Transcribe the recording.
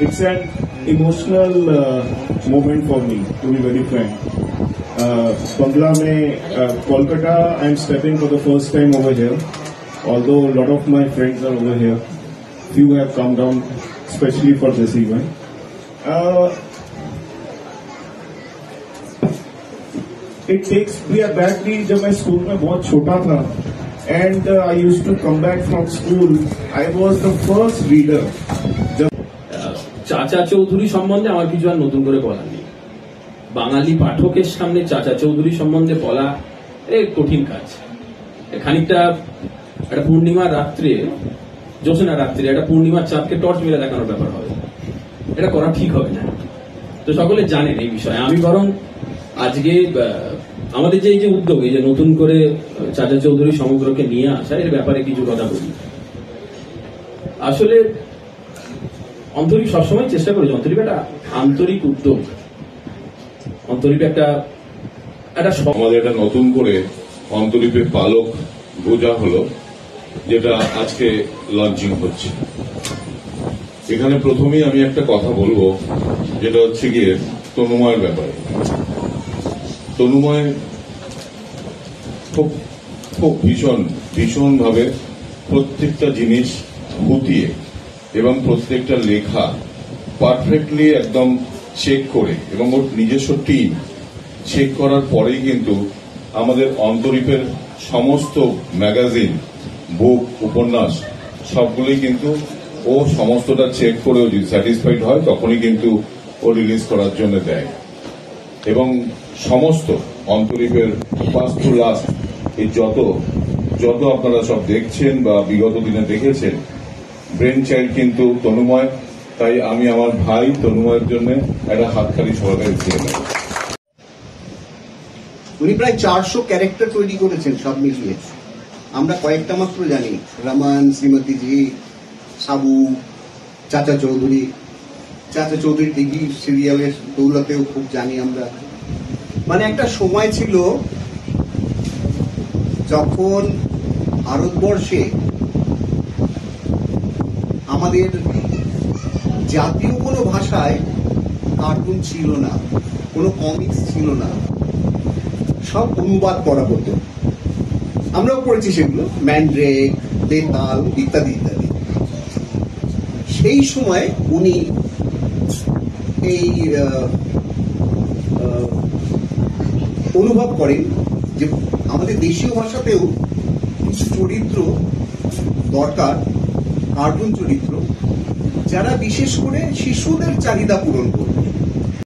It's an emotional moment for me, to be very frank. Bangla mein, Kolkata, I'm stepping for the first time over here. Although a lot of my friends are over here, few have come down especially for this event. It takes me back जब मैं school में बहुत छोटा था, and I used to come back from school. I was the first reader. চাচা চৌধুরী সম্বন্ধে আমার কিছু আর নতুন করে বলার নেই। বাঙালি পাঠকের সামনে চাচা চৌধুরী সম্বন্ধে বলা কঠিন কাজ। খানিকটা একটা পূর্ণিমা রাত্রে, জ্যোৎস্না রাত্রে একটা পূর্ণিমার চাঁদকে টর্চ মেরে দেখানোর ব্যাপার হবে, এটা করা ঠিক হবে না। তো সকলে জানেন এই বিষয়ে। আমি বরং আজকে আমাদের যে এই যে উদ্যোগ, এই যে নতুন করে চাচা চৌধুরী সমগ্রকে নিয়ে আসা, এর ব্যাপারে কিছু কথা বলি। আসলে অন্তরীপ সবসময় চেষ্টা করেছে, অন্তরীপ একটা আন্তরিক উদ্যোগ, অন্তরীপ একটা আমাদের একটা নতুন করে অন্তরীপের পালক বোঝা হলো, যেটা আজকে লঞ্চিং হচ্ছে। এখানে প্রথমেই আমি একটা কথা বলবো, যেটা হচ্ছে গিয়ে তনুময়ের ব্যাপারে। তনুময় খুব খুব ভীষণ ভাবে প্রত্যেকটা জিনিস খুঁটিয়ে এবং প্রত্যেকটা লেখা পারফেক্টলি একদম চেক করে, এবং ওর নিজস্ব টিম চেক করার পরেই কিন্তু আমাদের অন্তরীপের সমস্ত ম্যাগাজিন, বুক, উপন্যাস সবগুলোই কিন্তু ও সমস্তটা চেক করে যদি স্যাটিসফাইড হয় তখনই কিন্তু ও রিলিজ করার জন্য দেয়। এবং সমস্ত অন্তরীপের ফার্স্ট টু লাস্ট এই যত আপনারা সব দেখছেন বা বিগত দিনে দেখেছেন, ব্রেন চাইল্ড কিন্তু তনুময়। তাই আমি আমার ভাই তনুময়ের জন্য একটা হাততালি সরকার দিয়ে নেব। উনি প্রায় 400 ক্যারেক্টার তৈরি করেছেন সব মিলিয়ে। আমরা কয়েকটা মাত্র জানি, রমান, শ্রীমতীজি, সাবু, চাচা চৌধুরী টিভি সিরিয়ালের দৌলতেও খুব জানি আমরা। মানে একটা সময় ছিল যখন ভারতবর্ষে আমাদের জাতীয় কোনো ভাষায় কার্টুন ছিল না, কোনো কমিক্স ছিল না, সব অনুবাদ করা হতো। আমরাও পড়েছি সেগুলো, ম্যান্ড্রেক, বেতাল ইত্যাদি ইত্যাদি। সেই সময় উনি এই অনুভব করেন যে আমাদের দেশীয় ভাষাতেও কিছু চরিত্র দরকার, কার্টুন চরিত্র, যারা বিশেষ করে শিশুদের চাহিদা পূরণ করবে।